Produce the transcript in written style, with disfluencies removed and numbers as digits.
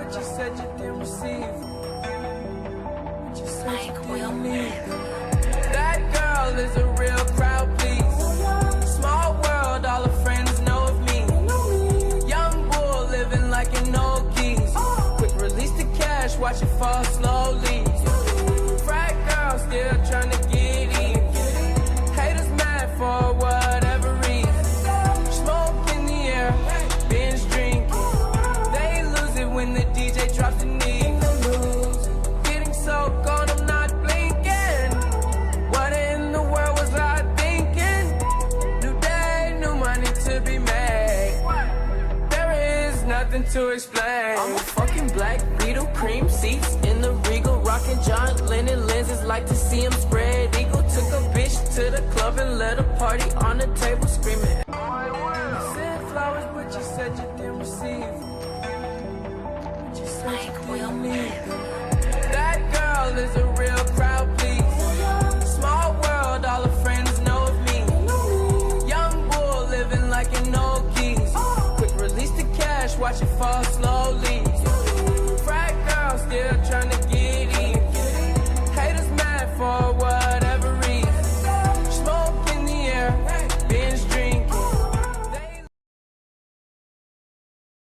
but you said you didn't receive. But you said you didn't leave. That girl is a real crowd, please. Small world, all her friends know of me. Young bull living like an old geese. Quick release the cash, watch it fall slowly. Frat girl still trying to get in. Haters mad for whatever reason. Smoke in the air, binge drinking. They lose it when the DJ drops the knee. Getting so gone, I'm not blinking. What in the world was I thinking? New day, new money to be made. There is nothing to explain. I'm a fucking black Beetle, cream seats in the Regal, rocking John Lennon lenses, like to see him spread eagle. Took a bitch to the club and let a party on the table, screaming. You sent flowers, but you said you didn't receive. But you said you didn't leave. That girl is a real crowd, please. Small world, all her friends know of me. Young bull living like an old geese. Quick release the cash, watch it fall slow.